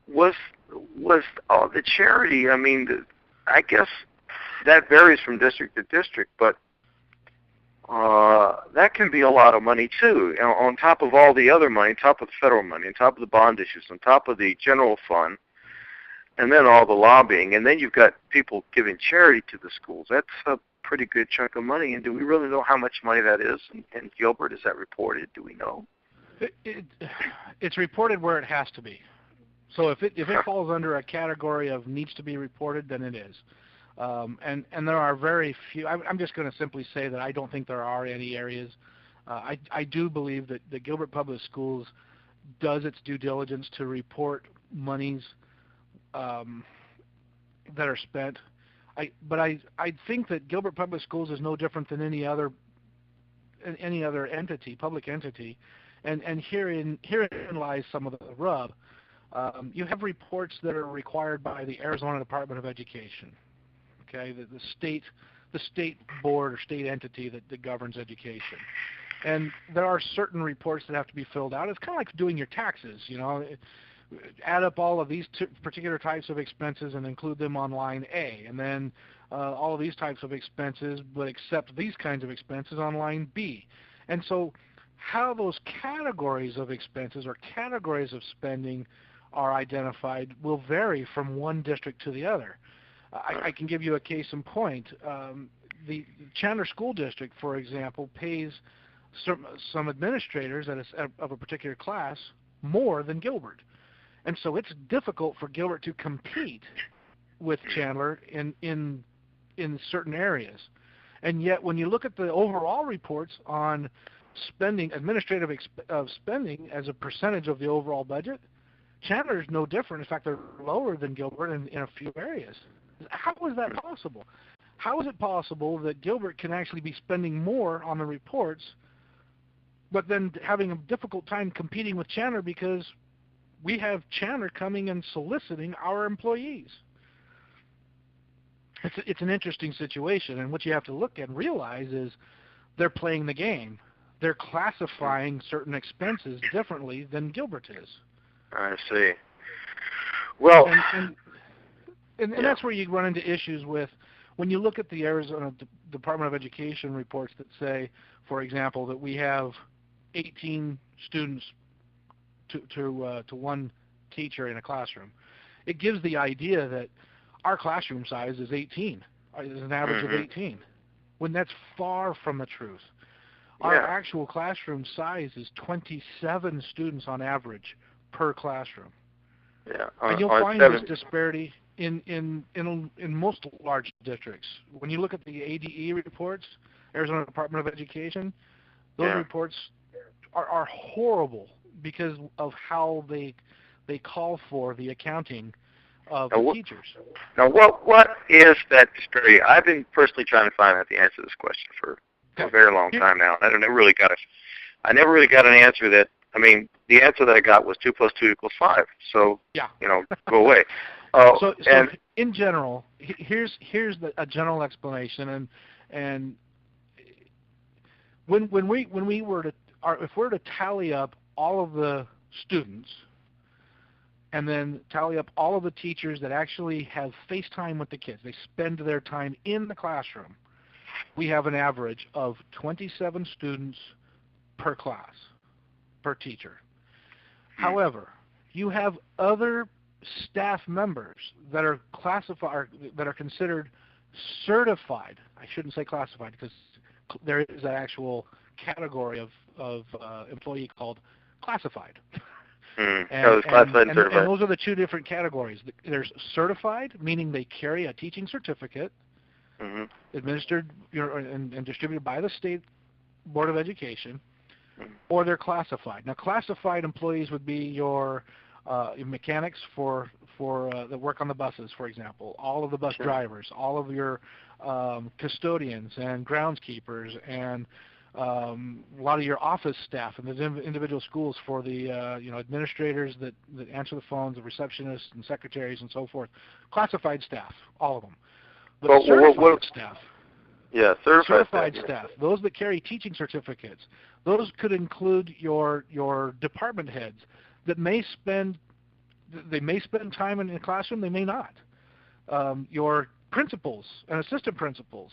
A: was the charity, I mean, I guess that varies from district to district, but that can be a lot of money too, on top of all the other money, on top of the federal money, on top of the bond issues, on top of the general fund, and then all the lobbying, and then you've got people giving charity to the schools. That's a pretty good chunk of money, and do we really know how much money that is? And Gilbert, is that reported? Do we know?
B: It's reported where it has to be. So if it falls under a category of needs to be reported, then it is. And there are very few. I'm just going to simply say that I don't think there are any areas. I do believe that the Gilbert Public Schools does its due diligence to report monies that are spent. But I think that Gilbert Public Schools is no different than any other entity, public entity, and herein lies some of the rub. You have reports that are required by the Arizona Department of Education. Okay, the state board or state entity that governs education, and there are certain reports that have to be filled out. It's kind of like doing your taxes, add up all of these particular types of expenses and include them on line A, and then all of these types of expenses, but accept these kinds of expenses on line B. And so how those categories of expenses or categories of spending are identified will vary from one district to the other. I can give you a case in point. The Chandler School District, for example, pays some administrators of a particular class more than Gilbert. And so it's difficult for Gilbert to compete with Chandler in certain areas. And yet when you look at the overall reports on spending, administrative spending as a percentage of the overall budget, Chandler is no different. In fact, they're lower than Gilbert in a few areas. How is that possible? How is it possible that Gilbert can actually be spending more on the reports, but then having a difficult time competing with Chandler because we have Chandler coming and soliciting our employees? It's an interesting situation, and what you have to look and realize is they're playing the game. They're classifying certain expenses differently than Gilbert is.
A: I see. Well,
B: and that's where you run into issues with when you look at the Arizona Department of Education reports that say, for example, that we have 18 students to one teacher in a classroom. It gives the idea that our classroom size is 18, is an average of 18, when that's far from the truth. Our actual classroom size is 27 students on average per classroom.
A: Yeah,
B: and you'll find this disparity in most large districts. When you look at the ADE reports, Arizona Department of Education, those reports are horrible because of how they call for the accounting of the teachers.
A: Now, what is that disparity? I've been personally trying to find out the answer to this question for a very long time now. I never really got an answer that. I mean, the answer that I got was 2 + 2 = 5. So go away.
B: So in general, here's a general explanation, and when we were to if we're to tally up all of the students and then tally up all of the teachers that actually have face time with the kids, they spend their time in the classroom, we have an average of 27 students per class, per teacher. However, you have other staff members that are classified, that are considered certified. I shouldn't say classified because there is an actual category of employee called classified.
A: Classified and certified.
B: And those are the two different categories. There's certified, meaning they carry a teaching certificate, administered and distributed by the state Board of Education, or they're classified. Now, classified employees would be your mechanics for that work on the buses, for example, all of the bus drivers, all of your custodians and groundskeepers, and a lot of your office staff and the individual schools for the administrators that answer the phones, the receptionists and secretaries and so forth. Classified staff, all of them. But certified staff.
A: Yeah, certified
B: staff. Those that carry teaching certificates. Those could include your department heads that may spend time in the classroom. They may not. Your principals and assistant principals.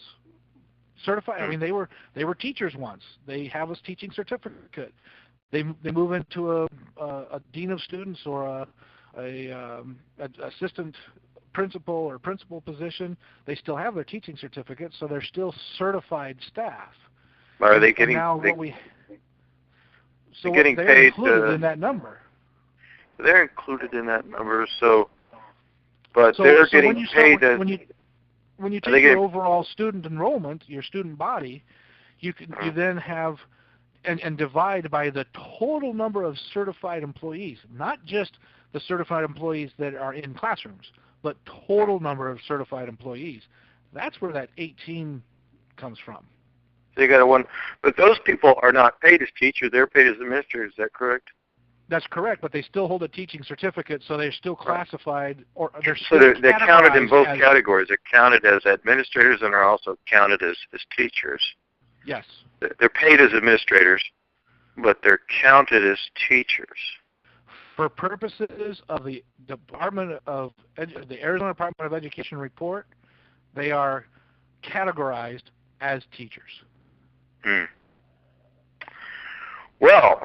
B: Certified. I mean, they were teachers once. They have a teaching certificate. They move into a dean of students or a assistant principal or principal position. They still have their teaching certificate, so they're still certified staff.
A: Are they getting?
B: Getting
A: paid?
B: They're included in that number.
A: They're included in that number. They're getting paid.
B: When you take your overall student enrollment, your student body, you then have and divide by the total number of certified employees, not just the certified employees that are in classrooms, but total number of certified employees. That's where that 18 comes from.
A: So you got one, but those people are not paid as teachers; they're paid as administrators. Is that correct?
B: That's correct, but they still hold a teaching certificate, so they're still classified, or they're
A: still they're counted in both categories. They're counted as administrators and are also counted as teachers.
B: Yes.
A: They're paid as administrators, but they're counted as teachers.
B: For purposes of the the Arizona Department of Education report, they are categorized as teachers.
A: Well,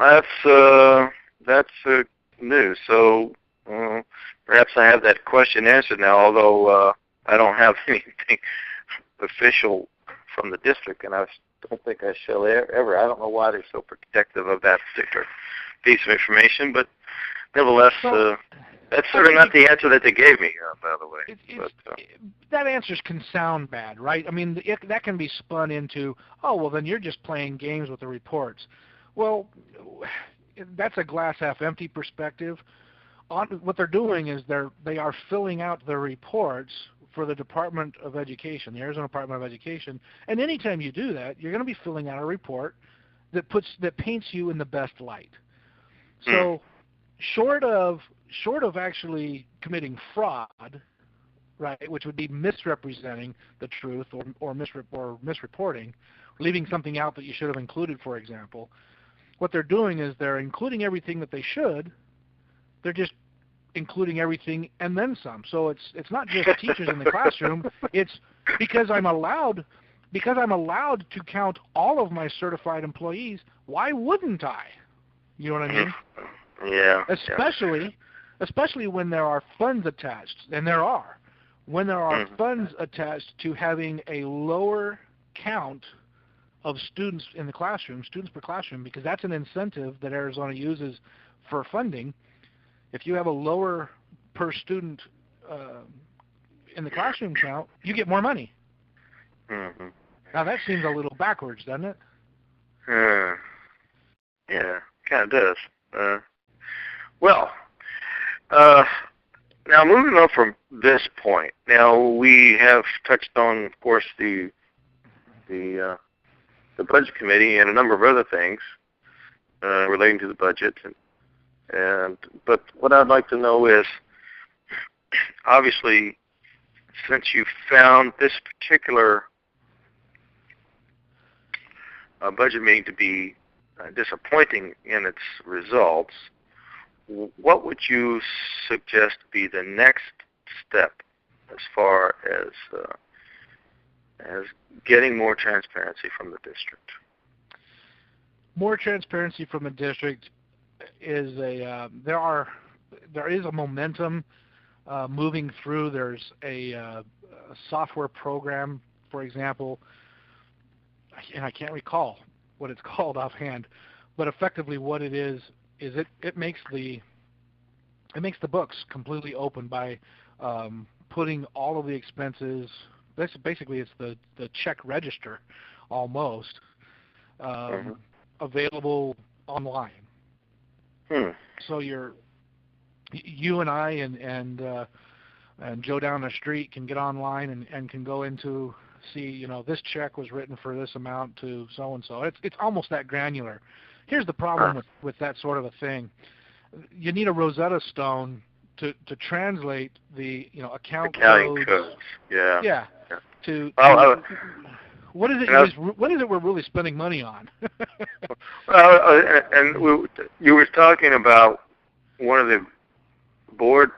A: that's news. So perhaps I have that question answered now, although I don't have anything official from the district, and I don't think I shall ever. I don't know why they're so protective of that particular piece of information, but nevertheless, that's certainly not the answer that they gave me, by the way.
B: That answers can sound bad, right? I mean, that can be spun into, oh, well, then you're just playing games with the reports. Well, that's a glass half empty perspective. What they're doing is they are filling out the reports for the Department of Education, the Arizona Department of Education. And anytime you do that, you're going to be filling out a report that paints you in the best light. So, short of actually committing fraud, right, which would be misrepresenting the truth or misreporting, leaving something out that you should have included, for example. What they're doing is they're including everything that they should. They're just including everything and then some. So it's not just teachers in the classroom. It's because I'm allowed to count all of my certified employees. Why wouldn't I? You know what I mean?
A: Yeah.
B: Especially when there are funds attached, and there are. When there are funds attached to having a lower count of students in the classroom, students per classroom, because that's an incentive that Arizona uses for funding. If you have a lower per student in the classroom count, you get more money. Now that seems a little backwards, doesn't it?
A: Yeah, kind of does. Now moving on from this point, now we have touched on, of course, the budget committee and a number of other things relating to the budget, but what I'd like to know is, obviously, since you found this particular budget meeting to be disappointing in its results, what would you suggest be the next step as far as getting more transparency from the district?
B: More transparency from the district is there is a momentum moving through. There's a software program, for example. and I can't recall what it's called offhand, but effectively what it is it makes the books completely open by putting all of the expenses. Basically, it's the check register almost available online. So you and I and Joe down the street can get online and can go into see, this check was written for this amount to so and so. It's almost that granular. Here's the problem with that sort of a thing. You need a Rosetta Stone to translate the accounting codes.
A: Yeah.
B: What is it we're really spending money on?
A: You were talking about one of the board,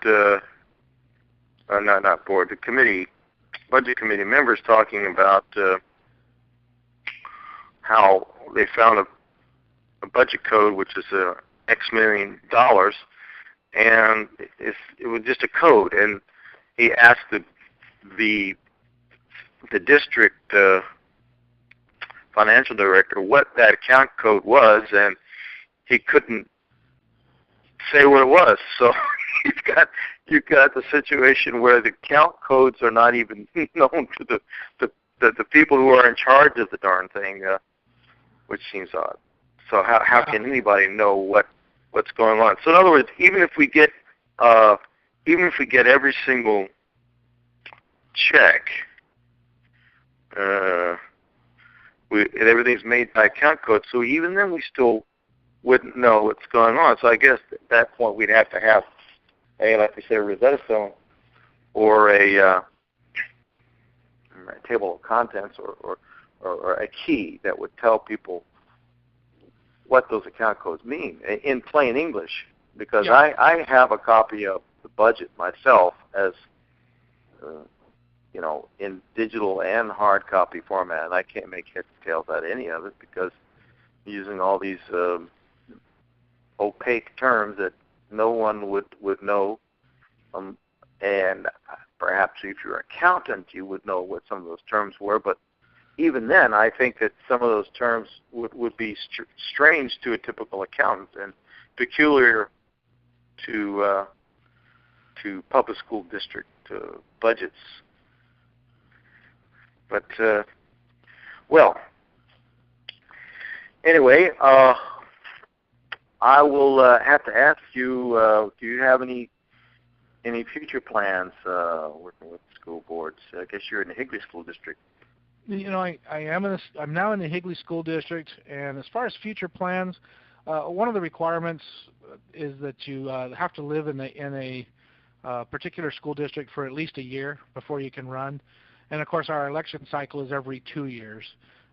A: not board, the committee, budget committee members talking about how they found a budget code which is X million dollars, and it was just a code, and he asked the district financial director what that account code was, and he couldn't say what it was. So you've got the situation where the account codes are not even known to the people who are in charge of the darn thing, which seems odd. So how can anybody know what's going on? So in other words, even if we get every single check, everything's made by account code. So even then, we still wouldn't know what's going on. So I guess at that point, we'd have to have like we say, a Rosetta Stone or a table of contents or a key that would tell people what those account codes mean in plain English, because I have a copy of the budget myself as in digital and hard copy format, and I can't make heads or tails out of any of it because I'm using all these opaque terms that no one would know, and perhaps if you're an accountant you would know what some of those terms were, but even then, I think that some of those terms would be strange to a typical accountant and peculiar to public school district budgets. But anyway, I will have to ask you: do you have any future plans working with school boards? I guess you're in the Higley School District.
B: I am. I'm now in the Higley School District, and as far as future plans, one of the requirements is that you have to live in a particular school district for at least a year before you can run. And of course, our election cycle is every 2 years.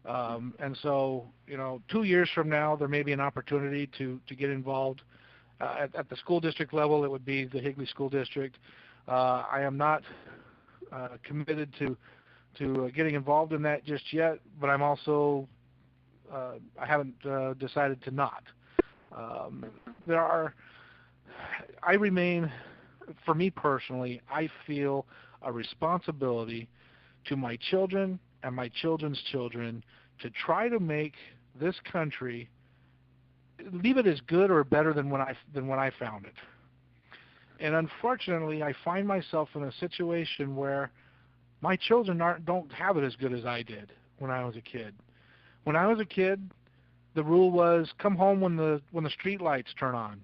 B: And so, 2 years from now, there may be an opportunity to get involved. At the school district level, it would be the Higley School District. I am not committed to getting involved in that just yet, but I'm also I haven't decided to not. I remain, for me personally, I feel a responsibility to my children and my children's children to try to make this country, leave it as good or better than when I found it. And unfortunately, I find myself in a situation where my children don't have it as good as I did when I was a kid. When I was a kid, the rule was come home when the street lights turn on,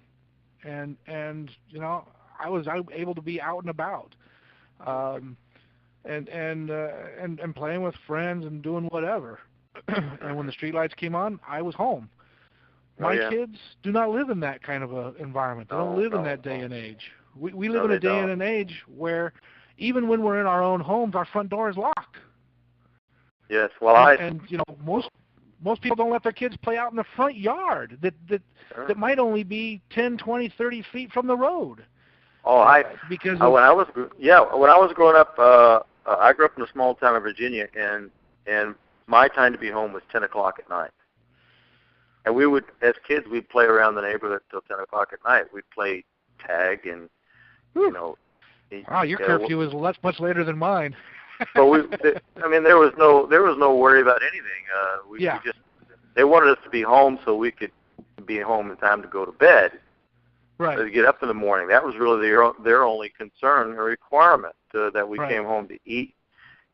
B: and I was able to be out and about, and playing with friends and doing whatever. And when the street lights came on, I was home. My kids do not live in that kind of a environment. They don't live in that day and age. We live in a day and an age where even when we're in our own homes, our front door is locked.
A: Yes, well,
B: most people don't let their kids play out in the front yard that might only be 10, 20, 30 feet from the road.
A: When I was growing up, I grew up in a small town in Virginia, and my time to be home was 10 o'clock at night. And we would, as kids, we'd play around the neighborhood till 10 o'clock at night. We'd play tag and,
B: Wow, your curfew is much later than mine.
A: there was no worry about anything. We just, they wanted us to be home so we could be home in time to go to bed.
B: Right.
A: To get up in the morning. That was really their only concern or requirement, that we came home to eat,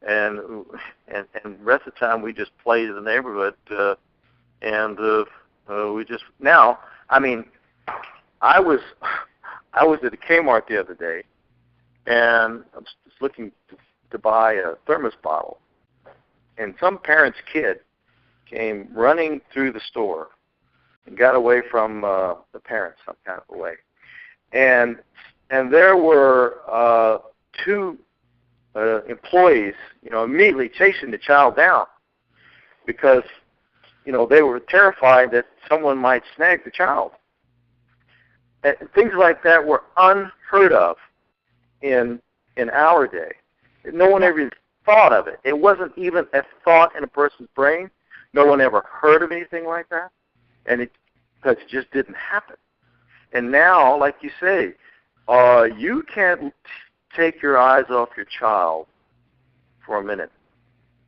A: and the rest of the time we just played in the neighborhood, and we just now. I mean, I was at the Kmart the other day, and I was just looking to buy a thermos bottle, and some parent's kid came running through the store and got away from the parents some kind of a way. And there were two employees, immediately chasing the child down because, they were terrified that someone might snag the child. And things like that were unheard of in our day. No one ever thought of it. It wasn't even a thought in a person's brain. No one ever heard of anything like that. And because it just didn't happen. And now, like you say, you can't take your eyes off your child for a minute.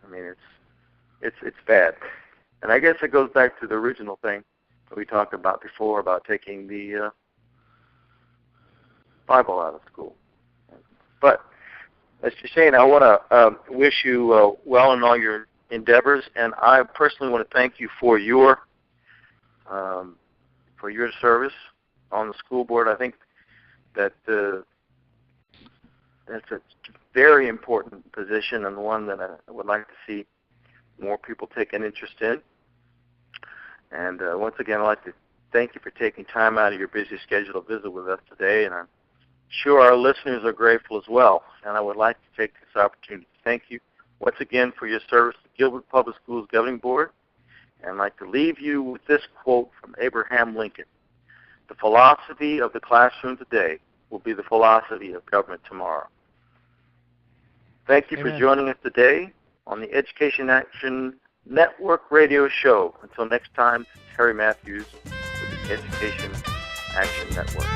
A: I mean, it's bad. And I guess it goes back to the original thing that we talked about before about taking the Bible out of school. But, Mr. Shane, I want to wish you well in all your endeavors, and I personally want to thank you for your service on the school board. I think that that's a very important position and one that I would like to see more people take an interest in. And once again, I'd like to thank you for taking time out of your busy schedule to visit with us today, and I'm sure our listeners are grateful as well. And I would like to take this opportunity to thank you once again for your service to Gilbert Public Schools Governing Board. And I'd like to leave you with this quote from Abraham Lincoln: "The philosophy of the classroom today will be the philosophy of government tomorrow." Thank you for joining us today on the Education Action Network radio show. Until next time, this is Harry Matthews with the Education Action Network.